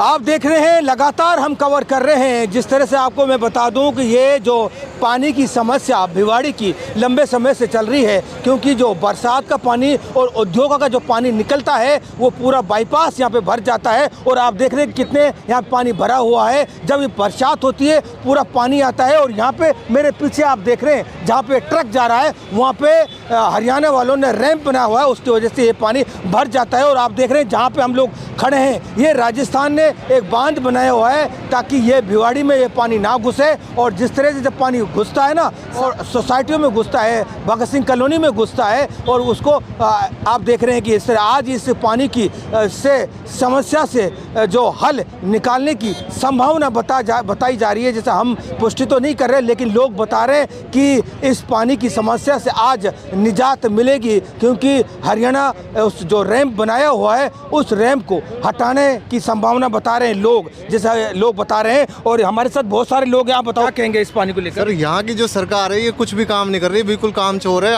आप देख रहे हैं, लगातार हम कवर कर रहे हैं। जिस तरह से आपको मैं बता दूं कि ये जो पानी की समस्या भिवाड़ी की लंबे समय से चल रही है, क्योंकि जो बरसात का पानी और उद्योगों का जो पानी निकलता है वो पूरा बाईपास यहाँ पे भर जाता है। और आप देख रहे हैं कितने यहाँ पानी भरा हुआ है। जब बरसात होती है पूरा पानी आता है। और यहाँ पे मेरे पीछे आप देख रहे हैं जहाँ पे ट्रक जा रहा है वहाँ पे हरियाणा वालों ने रैंप बना हुआ है, उसकी वजह से ये पानी भर जाता है। और आप देख रहे हैं जहाँ पे हम लोग खड़े हैं, ये राजस्थान ने एक बांध बनाया हुआ है ताकि ये भिवाड़ी में ये पानी ना घुसे। और जिस तरह से जब पानी घुसता है ना, और सोसाइटियों में घुसता है, भगत सिंह कॉलोनी में घुसता है, और उसको आप देख रहे हैं कि इस तरह आज इस पानी की से समस्या से जो हल निकालने की संभावना बताई जा रही है। जैसे हम पुष्टि तो नहीं कर रहे, लेकिन लोग बता रहे हैं कि इस पानी की समस्या से आज निजात मिलेगी, क्योंकि हरियाणा उस जो रैंप बनाया हुआ है उस रैंप को हटाने की संभावना बता रहे हैं लोग, जैसा लोग बता रहे हैं। और हमारे साथ बहुत सारे लोग यहाँ बताओ क्या कहेंगे इस पानी को लेकर। सर, यहाँ की जो सरकार है ये कुछ भी काम नहीं कर रही, बिल्कुल काम चोर है,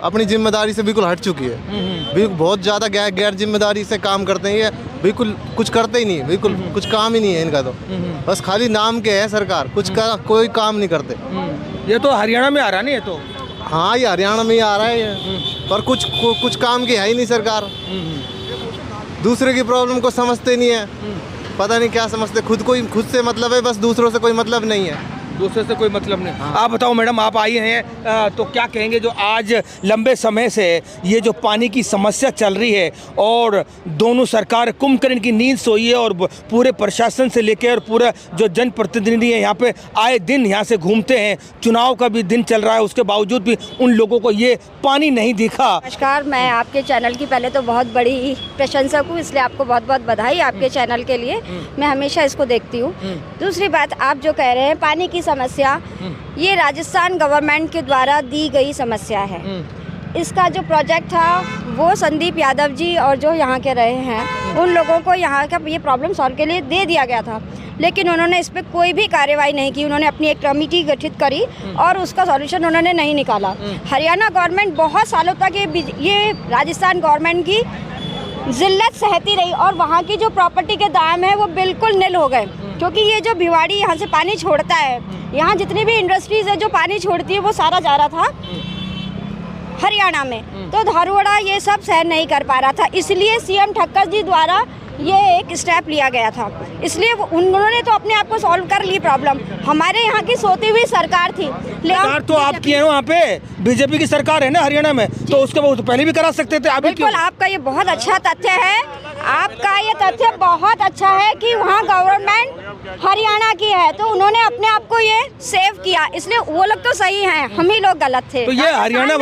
अपनी जिम्मेदारी से बिल्कुल हट चुकी है। बहुत ज़्यादा गैर जिम्मेदारी से काम करते हैं ये, बिल्कुल कुछ करते ही नहीं, बिल्कुल कुछ काम ही नहीं है इनका। तो बस खाली नाम के है सरकार, कोई काम नहीं करते। ये तो हरियाणा में आ रहा नहीं, ये तो हाँ ये हरियाणा में ही आ रहा है ये, पर कुछ काम की है ही नहीं सरकार। दूसरे की प्रॉब्लम को समझते नहीं है, पता नहीं क्या समझते, खुद से मतलब है, बस दूसरों से कोई मतलब नहीं है। दूसरे से कोई मतलब नहीं। आप बताओ मैडम, आप आई हैं तो क्या कहेंगे जो आज लंबे समय से ये जो पानी की समस्या चल रही है और दोनों सरकार कुंभकर्ण की नींद सोई है, और पूरे प्रशासन से लेकर और पूरा जो जनप्रतिनिधि है यहाँ पे आए दिन यहाँ से घूमते हैं, चुनाव का भी दिन चल रहा है, उसके बावजूद भी उन लोगों को ये पानी नहीं दिखा। नमस्कार, मैं आपके चैनल की पहले तो बहुत बड़ी प्रशंसक हूँ, इसलिए आपको बहुत बहुत बधाई आपके चैनल के लिए। मैं हमेशा इसको देखती हूँ। दूसरी बात, आप जो कह रहे हैं पानी की समस्या, ये राजस्थान गवर्नमेंट के द्वारा दी गई समस्या है। इसका जो प्रोजेक्ट था वो संदीप यादव जी और जो यहाँ के रहे हैं उन लोगों को यहाँ का ये प्रॉब्लम सॉल्व के लिए दे दिया गया था, लेकिन उन्होंने इस पर कोई भी कार्रवाई नहीं की। उन्होंने अपनी एक कमेटी गठित करी और उसका सॉल्यूशन उन्होंने नहीं निकाला। हरियाणा गवर्नमेंट बहुत सालों तक ये राजस्थान गवर्नमेंट की जिल्लत सहती रही, और वहाँ की जो प्रॉपर्टी के दाम है वो बिल्कुल निल हो गए, क्योंकि ये जो भिवाड़ी यहाँ से पानी छोड़ता है, यहाँ जितनी भी इंडस्ट्रीज है जो पानी छोड़ती है वो सारा जा रहा था हरियाणा में, तो धारवाड़ा ये सब सहन नहीं कर पा रहा था। इसलिए सीएम ठक्कर जी द्वारा ये एक स्टेप लिया गया था। इसलिए उन्होंने तो अपने आप को सॉल्व कर ली प्रॉब्लम। हमारे यहाँ की सोती हुई सरकार थी, सरकार तो आपकी है, वहाँ पे बीजेपी की सरकार है ना हरियाणा में, तो उसके बहुत पहले भी करा सकते थे। बिल्कुल, आपका ये बहुत अच्छा तथ्य है, आपका ये तथ्य बहुत अच्छा है कि वहाँ गवर्नमेंट हरियाणा की है, तो उन्होंने अपने आप को ये सेव किया, इसलिए वो लोग तो सही हैं, हम ही लोग गलत थे। तो ये हरियाणा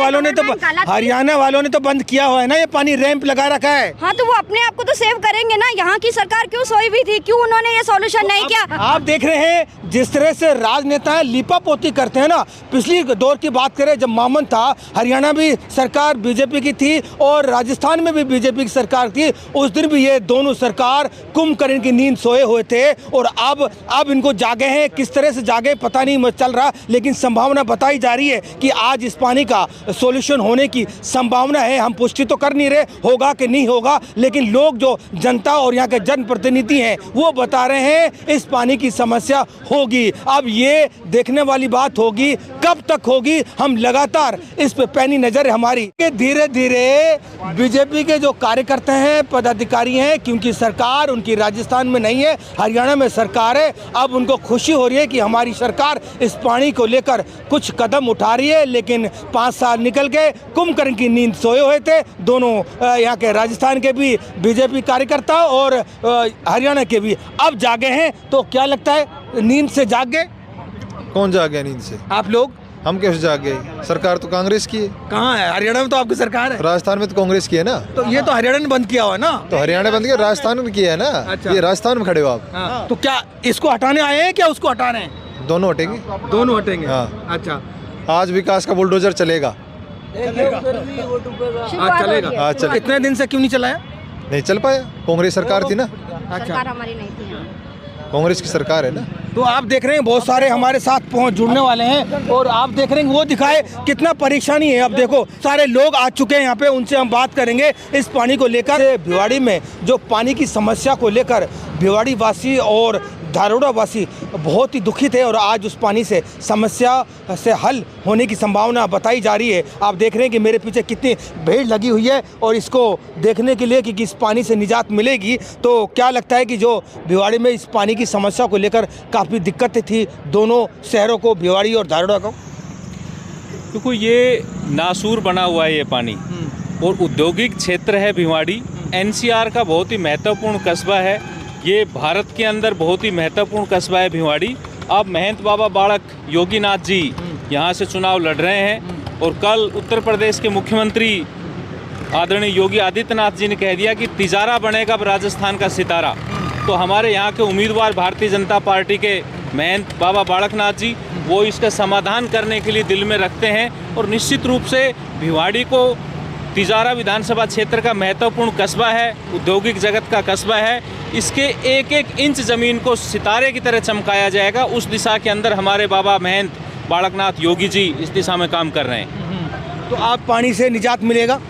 वालों ने तो बंद किया हुआ है ना, ये पानी रैंप लगा रखा है। हाँ, तो वो अपने आप को तो सेव करेंगे ना। यहाँ की सरकार क्यों सोई भी थी, क्यों उन्होंने ये सॉल्यूशन नहीं किया? आप देख रहे हैं जिस तरह से राजनेता लीपा पोती करते हैं ना। पिछली दौर की बात करें, जब मामन था, हरियाणा भी सरकार बीजेपी की थी और राजस्थान में भी बीजेपी की सरकार थी। उस दिन भी ये दोनों सरकार कुंभकर्ण की नींद सोए हुए थे, और अब इनको जागे हैं। किस तरह से जागे पता नहीं चल रहा, लेकिन संभावना बताई जा रही है कि आज इस पानी का सोल्यूशन होने की संभावना है। हम पुष्टि तो कर नहीं रहे होगा कि नहीं होगा, लेकिन लोग जो जनता और यहाँ के जनप्रतिनिधि हैं वो बता रहे हैं इस पानी की समस्या होगी। अब ये देखने वाली बात होगी, कब तक होगी, हम लगातार इस पे पैनी नजर है हमारी। धीरे धीरे बीजेपी के जो कार्यकर्ता हैं, पदाधिकारी हैं, क्योंकि सरकार उनकी राजस्थान में नहीं है, हरियाणा में सरकार है, अब उनको खुशी हो रही है कि हमारी सरकार इस पानी को लेकर कुछ कदम उठा रही है। लेकिन 5 साल निकल गए, कुंभकर्ण की नींद सोए हुए थे दोनों, यहाँ के राजस्थान के भी बीजेपी कार्यकर्ता और हरियाणा के भी अब जागे हैं। तो क्या लगता है, नींद से जाग गए? कौन जाग गया नींद से? आप लोग। हम कैसे जाग गए? सरकार तो कांग्रेस की है। कहाँ है? हरियाणा में तो आपकी सरकार है। राजस्थान में तो कांग्रेस की है ना। तो ये तो हरियाणा ने बंद किया हुआ है ना। तो हरियाणा बंद किया, राजस्थान में किया है ना। अच्छा। ये राजस्थान में खड़े हो आप। हाँ। तो क्या इसको हटाने आए हैं, क्या उसको हटा रहे हैं? दोनों हटेंगे। दोनों हटेंगे। हाँ। अच्छा, आज विकास का बुलडोजर चलेगा। चलेगा। आज चले। इतने दिन से क्यों नहीं चलाया? नहीं चल पाया, कांग्रेस सरकार थी ना। सरकार हमारी नहीं थी, कांग्रेस की सरकार है ना। तो आप देख रहे हैं बहुत सारे हमारे साथ जुड़ने वाले हैं, और आप देख रहे हैं वो दिखाए कितना परेशानी है। अब देखो सारे लोग आ चुके हैं यहाँ पे, उनसे हम बात करेंगे इस पानी को लेकर। भिवाड़ी में जो पानी की समस्या को लेकर भिवाड़ी वासी और धारोड़ा वासी बहुत ही दुखित है और आज उस पानी से समस्या से हल होने की संभावना बताई जा रही है। आप देख रहे हैं कि मेरे पीछे कितनी भीड़ लगी हुई है और इसको देखने के लिए कि इस पानी से निजात मिलेगी। तो क्या लगता है कि जो भिवाड़ी में इस पानी की समस्या को लेकर काफ़ी दिक्कतें थी दोनों शहरों को, भिवाड़ी और धारोड़ा को? देखो, ये नासूर बना हुआ है ये पानी और औद्योगिक क्षेत्र है भिवाड़ी। एनसीआर का बहुत ही महत्वपूर्ण कस्बा है, ये भारत के अंदर बहुत ही महत्वपूर्ण कस्बा है भिवाड़ी। अब महंत बाबा बालक योगीनाथ जी यहाँ से चुनाव लड़ रहे हैं और कल उत्तर प्रदेश के मुख्यमंत्री आदरणीय योगी आदित्यनाथ जी ने कह दिया कि तिजारा बनेगा राजस्थान का सितारा। तो हमारे यहाँ के उम्मीदवार भारतीय जनता पार्टी के महंत बाबा बालकनाथ जी वो इसका समाधान करने के लिए दिल में रखते हैं और निश्चित रूप से भिवाड़ी को तिजारा विधानसभा क्षेत्र का महत्वपूर्ण कस्बा है, औद्योगिक जगत का कस्बा है, इसके एक एक इंच ज़मीन को सितारे की तरह चमकाया जाएगा। उस दिशा के अंदर हमारे बाबा महंत बालकनाथ योगी जी इस दिशा में काम कर रहे हैं। तो आप पानी से निजात मिलेगा?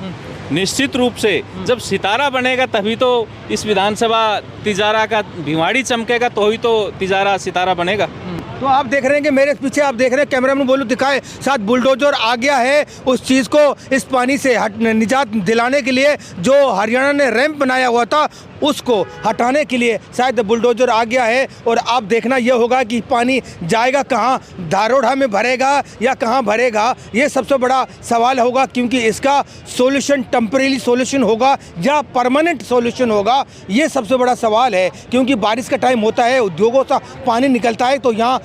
निश्चित रूप से जब सितारा बनेगा तभी तो इस विधानसभा तिजारा का भिवाड़ी चमकेगा, तो ही तो तिजारा सितारा बनेगा। तो आप देख रहे हैं कि मेरे पीछे आप देख रहे हैं, कैमरा में बोलूँ दिखाए, साथ बुलडोजर आ गया है उस चीज़ को इस पानी से निजात दिलाने के लिए। जो हरियाणा ने रैंप बनाया हुआ था उसको हटाने के लिए शायद बुलडोजर आ गया है और अब देखना यह होगा कि पानी जाएगा कहाँ, धारोड़ा में भरेगा या कहाँ भरेगा, ये सबसे बड़ा सवाल होगा। क्योंकि इसका सॉल्यूशन टेम्परेरी सॉल्यूशन होगा या परमानेंट सॉल्यूशन होगा, ये सबसे बड़ा सवाल है। क्योंकि बारिश का टाइम होता है, उद्योगों से पानी निकलता है, तो यहाँ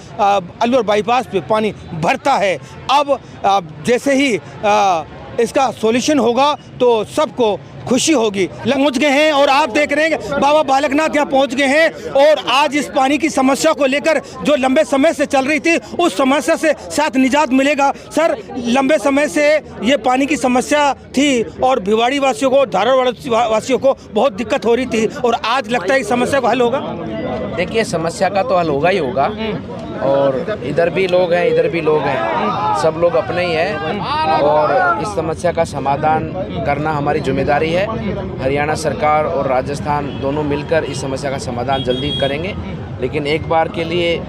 अलवर बाईपास पे पानी भरता है। अब जैसे ही इसका सॉल्यूशन होगा तो सबको खुशी होगी। पहुंच गए हैं और आप देख रहे हैं बाबा बालकनाथ यहाँ पहुंच गए हैं और आज इस पानी की समस्या को लेकर जो लंबे समय से चल रही थी उस समस्या से शायद निजात मिलेगा। सर, लंबे समय से ये पानी की समस्या थी और भिवाड़ी वासियों को, धारोड़ा वासियों को बहुत दिक्कत हो रही थी और आज लगता है कि समस्या का हल होगा? देखिए, समस्या का तो हल होगा ही होगा और इधर भी लोग हैं, इधर भी लोग हैं, सब लोग अपने ही हैं और इस समस्या का समाधान करना हमारी जिम्मेदारी है। हरियाणा सरकार और राजस्थान दोनों मिलकर इस समस्या का समाधान जल्दी करेंगे, लेकिन एक बार के लिए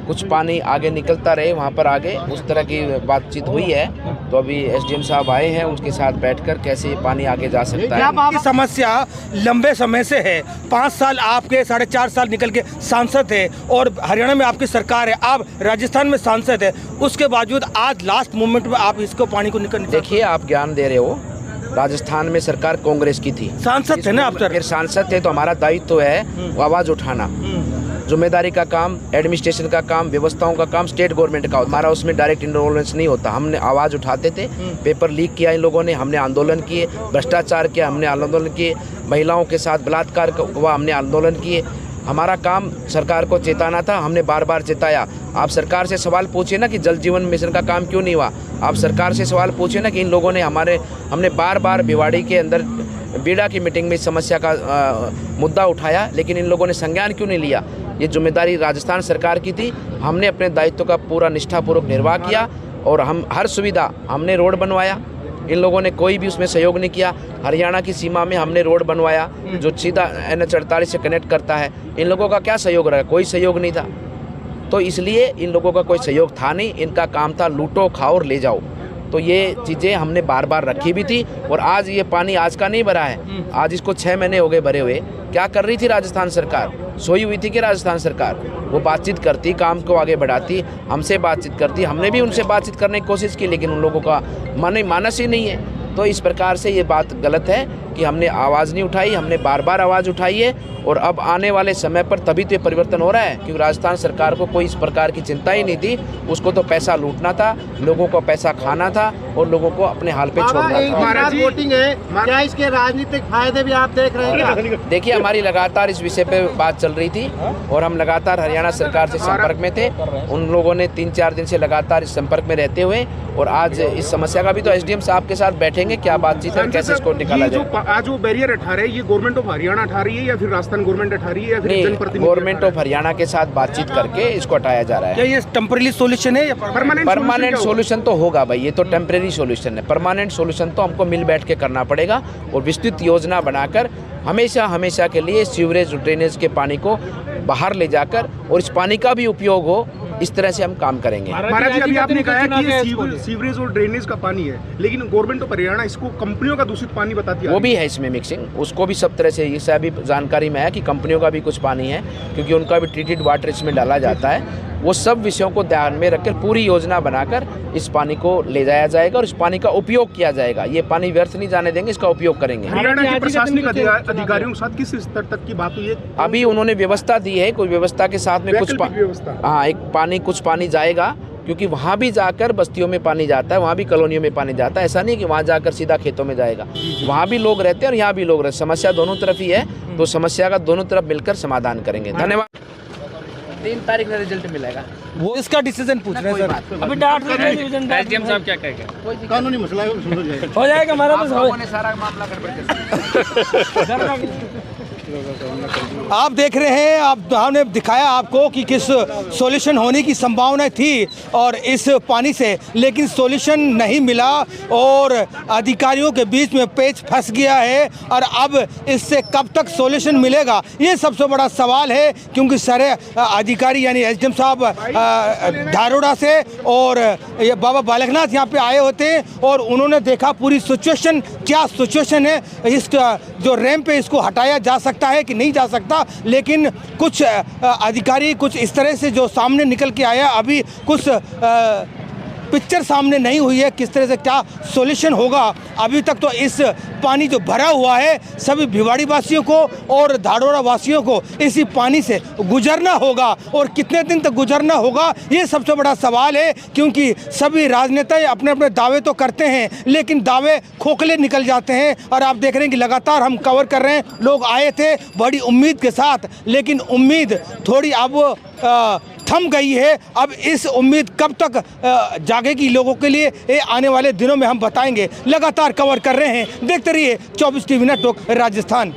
कुछ पानी आगे निकलता रहे, वहाँ पर आगे उस तरह की बातचीत हुई है। तो अभी एसडीएम साहब आए हैं, उनके साथ बैठकर कैसे पानी आगे जा सकता है। क्या समस्या लंबे समय से है? 5 साल आपके, 4.5 साल निकल के सांसद है और हरियाणा में आपकी सरकार है, आप राजस्थान में सांसद है, उसके बावजूद आज लास्ट मोमेंट में आप इसको पानी को निकल। देखिए, आप ज्ञान दे रहे हो, राजस्थान में सरकार कांग्रेस की थी, सांसद थे ना आप सर? फिर सांसद थे तो हमारा दायित्व है आवाज़ उठाना। जिम्मेदारी का काम, एडमिनिस्ट्रेशन का काम, व्यवस्थाओं का काम स्टेट गवर्नमेंट का, हमारा उसमें डायरेक्ट इन्वॉल्वमेंट नहीं होता। हमने आवाज़ उठाते थे, पेपर लीक किया इन लोगों ने, हमने आंदोलन किए, भ्रष्टाचार किया, हमने आंदोलन किए, महिलाओं के साथ बलात्कार हुआ, हमने आंदोलन किए। हमारा काम सरकार को चेताना था, हमने बार बार चेताया। आप सरकार से सवाल पूछिए ना कि जल जीवन मिशन का काम क्यों नहीं हुआ। आप सरकार से सवाल पूछिए ना कि इन लोगों ने हमने बार बार भिवाड़ी के अंदर बीड़ा की मीटिंग में इस समस्या का मुद्दा उठाया, लेकिन इन लोगों ने संज्ञान क्यों नहीं लिया। ये जिम्मेदारी राजस्थान सरकार की थी, हमने अपने दायित्व का पूरा निष्ठापूर्वक निर्वाह किया और हम हर सुविधा, हमने रोड बनवाया, इन लोगों ने कोई भी उसमें सहयोग नहीं किया। हरियाणा की सीमा में हमने रोड बनवाया जो सीधा NH48 से कनेक्ट करता है, इन लोगों का क्या सहयोग रहा? कोई सहयोग नहीं था। तो इसलिए इन लोगों का कोई सहयोग था नहीं, इनका काम था लूटो, खाओ और ले जाओ। तो ये चीज़ें हमने बार बार रखी भी थी और आज ये पानी आज का नहीं भरा है, आज इसको 6 महीने हो गए भरे हुए। क्या कर रही थी राजस्थान सरकार? सोई हुई थी कि राजस्थान सरकार? वो बातचीत करती, काम को आगे बढ़ाती, हमसे बातचीत करती, हमने भी उनसे बातचीत करने की कोशिश की, लेकिन उन लोगों का मानस ही नहीं है। तो इस प्रकार से ये बात गलत है कि हमने आवाज़ नहीं उठाई, हमने बार बार आवाज़ उठाई है और अब आने वाले समय पर तभी तो ये परिवर्तन हो रहा है। क्योंकि राजस्थान सरकार को कोई इस प्रकार की चिंता ही नहीं थी, उसको तो पैसा लूटना था, लोगों को पैसा खाना था और लोगों को अपने हाल पे छोड़ना था। वोटिंग है, क्या इसके राजनीतिक फायदे भी आप देख रहे हैं? देखिए, हमारी लगातार इस विषय पे बात चल रही थी और हम लगातार हरियाणा सरकार से संपर्क में थे। उन लोगों ने 3-4 दिन से लगातार इस संपर्क में रहते हुए और आज इस समस्या का भी तो एसडीएम साहब के साथ बैठेंगे, क्या बातचीत है, कैसे इसको निकाला जाए। आज वो बैरियर हटा रहे हैं, ये गवर्नमेंट ऑफ हरियाणा हटा रही है या फिर राजस्थान गवर्नमेंट हटा रही है या फिर नहीं, जनप्रतिनिधि गवर्नमेंट ऑफ हरियाणा के साथ बातचीत करके इसको हटाया जा रहा क्या है। ये टेम्पररी सॉल्यूशन है या परमानेंट सॉल्यूशन तो होगा भाई, ये तो टेम्परेरी सॉल्यूशन है। परमानेंट सॉल्यूशन तो हमको मिल बैठ के करना पड़ेगा और विस्तृत योजना बनाकर हमेशा के लिए सीवरेज ड्रेनेज के पानी को बाहर ले जाकर और इस पानी का भी उपयोग हो, इस तरह से हम काम करेंगे। महाराज जी, अभी आपने कहा कि ये सीवरेज और ड्रेनेज का पानी है, लेकिन गवर्नमेंट ऑफ हरियाणा इसको कंपनियों का दूषित पानी बताती है। वो भी है इसमें मिक्सिंग, उसको भी सब तरह से, इससे अभी जानकारी में है कि कंपनियों का भी कुछ पानी है, क्योंकि उनका भी ट्रीटेड वाटर इसमें डाला जाता है। वो सब विषयों को ध्यान में रखकर पूरी योजना बनाकर इस पानी को ले जाया जाएगा और इस पानी का उपयोग किया जाएगा। ये पानी व्यर्थ नहीं जाने देंगे, इसका उपयोग करेंगे। हरियाणा के प्रशासनिक अधिकारियों के साथ किस स्तर तक की बात हुई है? अभी उन्होंने व्यवस्था दी है, कोई व्यवस्था के साथ में कुछ व्यवस्था, हाँ, कुछ पानी जाएगा, क्योंकि वहाँ भी जाकर बस्तियों में पानी जाता है, वहाँ भी कॉलोनियों में पानी जाता है। ऐसा नहीं कि वहाँ जाकर सीधा खेतों में जाएगा, वहाँ भी लोग रहते हैं और यहाँ भी लोग रहते हैं। समस्या दोनों तरफ ही है, तो समस्या का दोनों तरफ मिलकर समाधान करेंगे। धन्यवाद। 3 तारीख में रिजल्ट मिलेगा, वो इसका डिसीजन पूछ रहे हैं सर। अभी डांट रहे हैं एसडीएम साहब क्या कहेंगे? कानूनी मसला है, हो जाएगा हमारा बस हो सारा मामला गड़बड़ आप देख रहे हैं, आप हमने दिखाया आपको कि किस सॉल्यूशन होने की संभावना थी और इस पानी से, लेकिन सॉल्यूशन नहीं मिला और अधिकारियों के बीच में पेच फंस गया है। और अब इससे कब तक सॉल्यूशन मिलेगा, ये सबसे बड़ा सवाल है, क्योंकि सारे अधिकारी यानी एसडीएम साहब धारोड़ा से और ये बाबा बालकनाथ यहाँ पे आए होते हैं और उन्होंने देखा पूरी सिचुएशन, क्या सिचुएशन है, इस जो रैंप पे इसको हटाया जा सकता है कि नहीं जा सकता। लेकिन कुछ अधिकारी कुछ इस तरह से जो सामने निकल के आया, अभी कुछ पिक्चर सामने नहीं हुई है किस तरह से क्या सॉल्यूशन होगा। अभी तक तो इस पानी जो भरा हुआ है, सभी भिवाड़ी वासियों को और धारोड़ा वासियों को इसी पानी से गुजरना होगा और कितने दिन तक गुजरना होगा, ये सबसे बड़ा सवाल है। क्योंकि सभी राजनेता अपने अपने दावे तो करते हैं, लेकिन दावे खोखले निकल जाते हैं। और आप देख रहे हैं कि लगातार हम कवर कर रहे हैं, लोग आए थे बड़ी उम्मीद के साथ, लेकिन उम्मीद थोड़ी अब थम गई है। अब इस उम्मीद कब तक जागेगी लोगों के लिए, ये आने वाले दिनों में हम बताएंगे। लगातार कवर कर रहे हैं, देखते रहिए 24 टीवी नेटवर्क राजस्थान।